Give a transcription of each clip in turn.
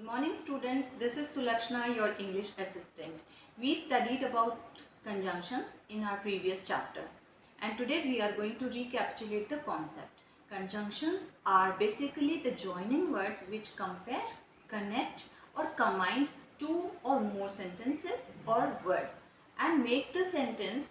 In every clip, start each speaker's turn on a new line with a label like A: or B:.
A: morning students, this is Sulakshna, your English assistant. We studied about conjunctions in our previous chapter and today we are going to recapitulate the concept. Conjunctions are basically the joining words which compare, connect or combine two or more sentences or words and make the sentence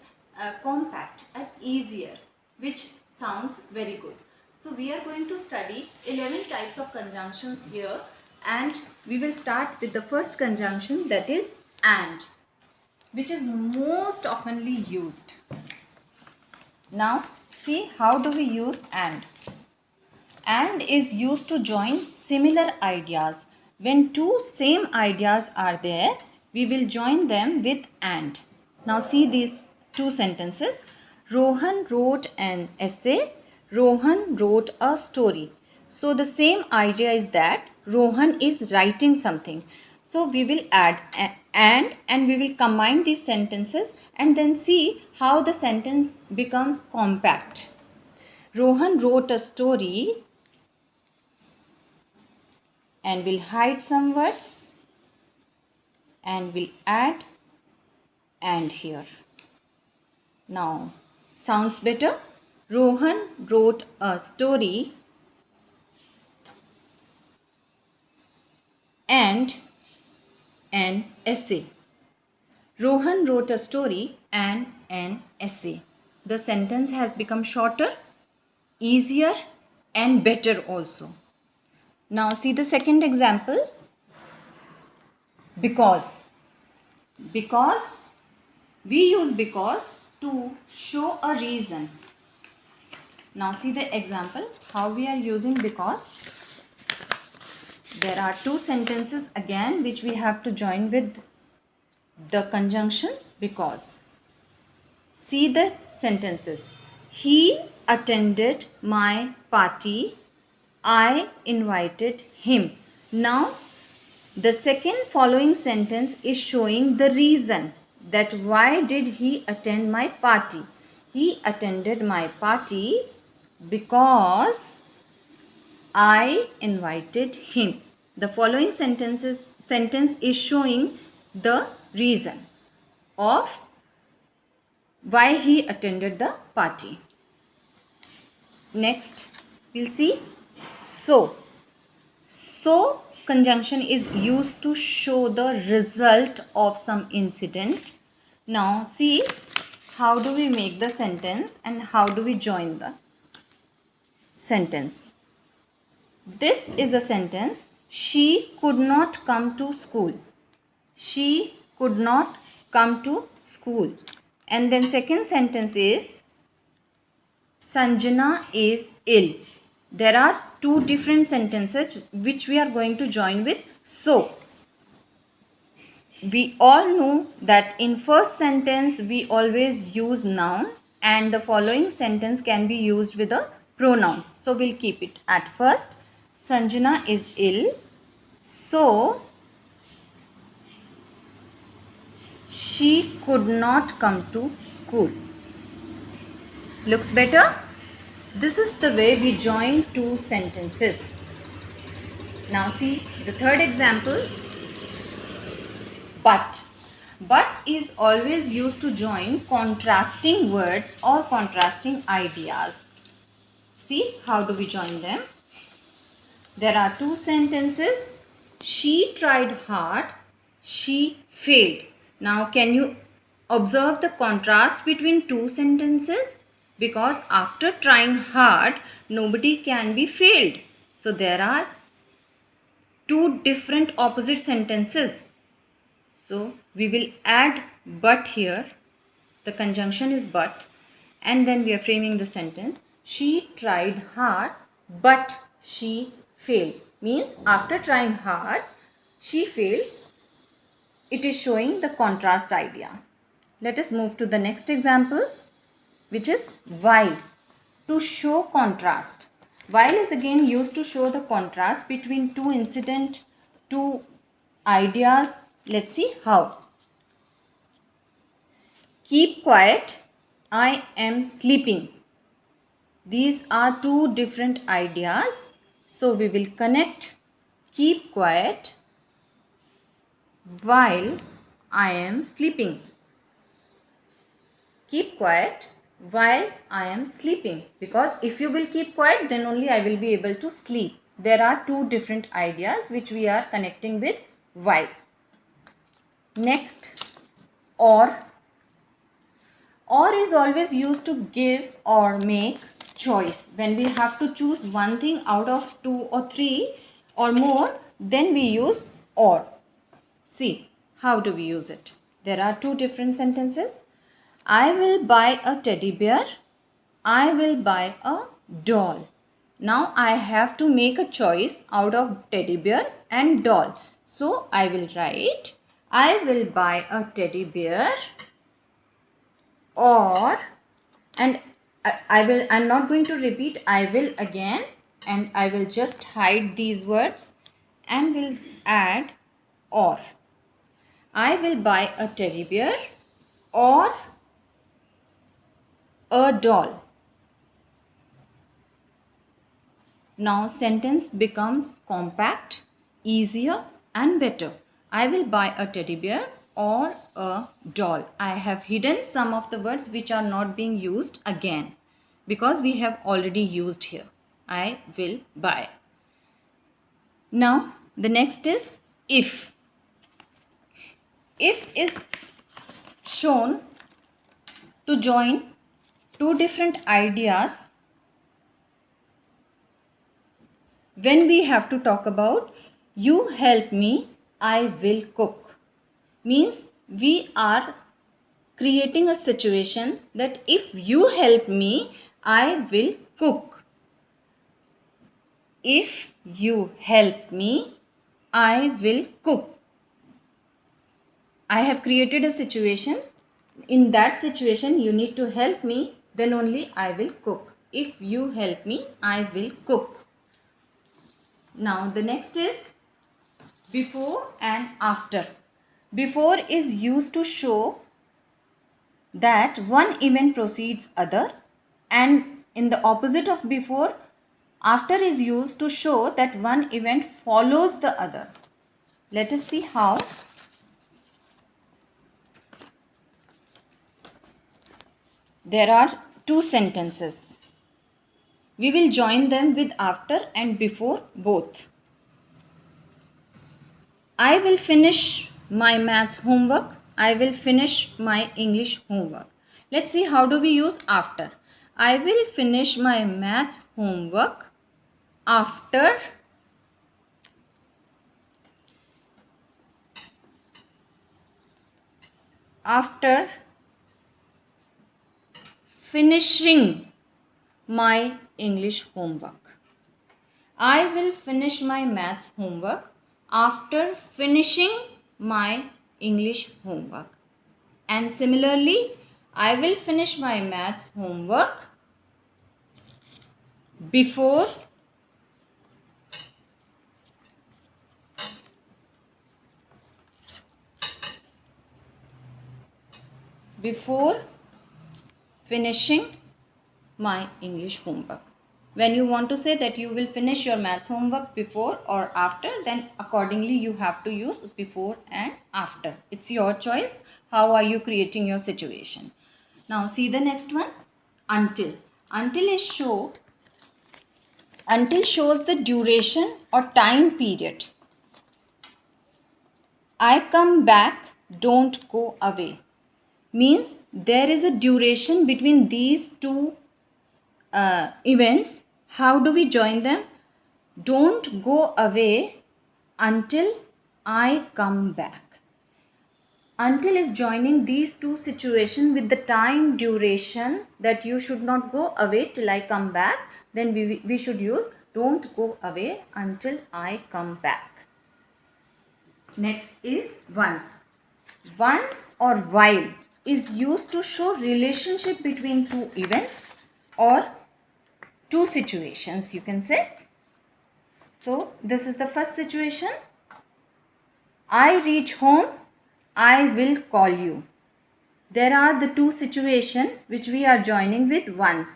A: compact and easier, which sounds very good. So we are going to study 11 types of conjunctions here, and we will start with the first conjunction, that is and, which is most oftenly used. Now see, how do we use and? And is used to join similar ideas. When two same ideas are there, we will join them with and. Now see these two sentences. Rohan wrote an essay. Rohan wrote a story. So the same idea is that Rohan is writing something. So we will add and we will combine these sentences and then see how the sentence becomes compact. Rohan wrote a story, and we'll hide some words and we'll add and here. Now sounds better. Rohan wrote a story and an essay. Rohan wrote a story and an essay. The sentence has become shorter, easier and better also. Now see the second example. Because. Because, we use because to show a reason. Now see the example, how we are using because. There are two sentences again which we have to join with the conjunction because. See the sentences. He attended my party. I invited him. Now the second following sentence is showing the reason that why did he attend my party. He attended my party because I invited him. The following sentence is showing the reason of why he attended the party. Next, we'll see so. So conjunction is used to show the result of some incident. Now see, how do we make the sentence and how do we join the sentence. This is a sentence. She could not come to school. She could not come to school. And then second sentence is Sanjana is ill. There are two different sentences which we are going to join with so. We all know that in first sentence we always use noun and the following sentence can be used with a pronoun. So we'll keep it at first. Sanjana is ill, so she could not come to school. Looks better? This is the way we join two sentences. Now see the third example. But. But is always used to join contrasting words or contrasting ideas. See, how do we join them? There are two sentences. She tried hard, she failed. Now can you observe the contrast between two sentences? Because after trying hard, nobody can be failed. So there are two different opposite sentences. So we will add but here. The conjunction is but, and then we are framing the sentence. She tried hard but she failed. Means after trying hard, she failed. It is showing the contrast idea. Let us move to the next example, which is while. To show contrast. While is again used to show the contrast between two incidents, two ideas. Let's see how. Keep quiet, I am sleeping. These are two different ideas. So we will connect keep quiet while I am sleeping. Keep quiet while I am sleeping, because if you will keep quiet, then only I will be able to sleep. There are two different ideas which we are connecting with while. Next, or. Or is always used to give or make choice. When we have to choose one thing out of two or three or more, then we use or. See, how do we use it? There are two different sentences. I will buy a teddy bear. I will buy a doll. Now I have to make a choice out of teddy bear and doll. So I will write, I will buy a teddy bear, or, and I'm not going to repeat I will again, and I will just hide these words and will add or. I will buy a teddy bear or a doll. Now sentence becomes compact, easier and better. I will buy a teddy bear or a doll. I have hidden some of the words which are not being used again because we have already used here. I will buy. Now the next is if. If is shown to join two different ideas when we have to talk about you help me, I will cook. Means we are creating a situation that if you help me, I will cook. If you help me, I will cook. I have created a situation. In that situation, you need to help me, then only I will cook. If you help me, I will cook. Now the next is before and after. Before is used to show that one event precedes other, and in the opposite of before, after is used to show that one event follows the other. Let us see how. There are two sentences. We will join them with after and before both. I will finish my maths homework. I will finish my English homework. Let's see how do we use after. I will finish my maths homework after finishing my English homework. I will finish my maths homework after finishing my English homework. And similarly, I will finish my maths homework before finishing my English homework. When you want to say that you will finish your maths homework before or after, then accordingly you have to use before and after. It's your choice. How are you creating your situation? Now see the next one. Until. Until shows the duration or time period. I come back, don't go away. Means there is a duration between these two events. How do we join them? Don't go away until I come back. Until is joining these two situations with the time duration that you should not go away till I come back. Then we should use don't go away until I come back. Next is once. Once or while is used to show relationship between two events or two situations, you can say. So this is the first situation. I reach home, I will call you. There are the two situations which we are joining with once.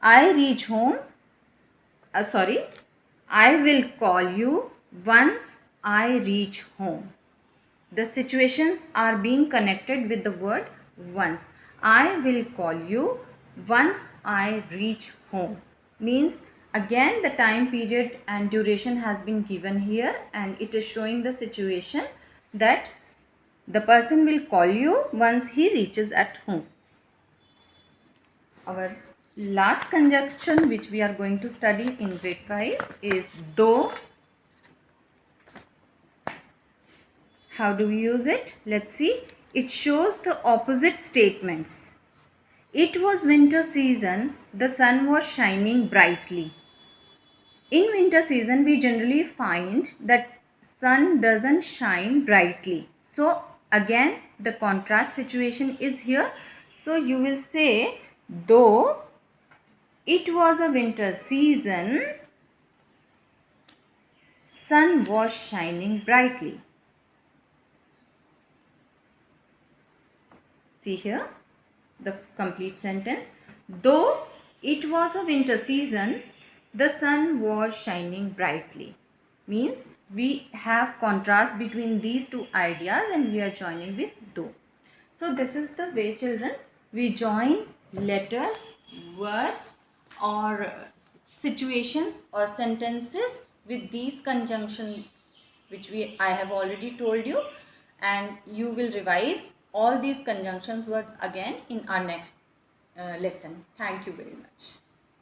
A: I reach home, I will call you once I reach home. the situations are being connected with the word once. I will call you once I reach home means again the time period and duration has been given here, and it is showing the situation that the person will call you once he reaches at home. Our last conjunction which we are going to study in grade 5 is though. How do we use it? Let's see. It shows the opposite statements. It was winter season. The sun was shining brightly. In winter season, we generally find that sun doesn't shine brightly. So again, the contrast situation is here. So you will say, though it was a winter season, sun was shining brightly. See here the complete sentence. Though it was a winter season, the sun was shining brightly. Means we have contrast between these two ideas and we are joining with though. So this is the way, children, we join letters, words or situations or sentences with these conjunctions which I have already told you, and you will revise all these conjunctions words again in our next lesson. Thank you very much.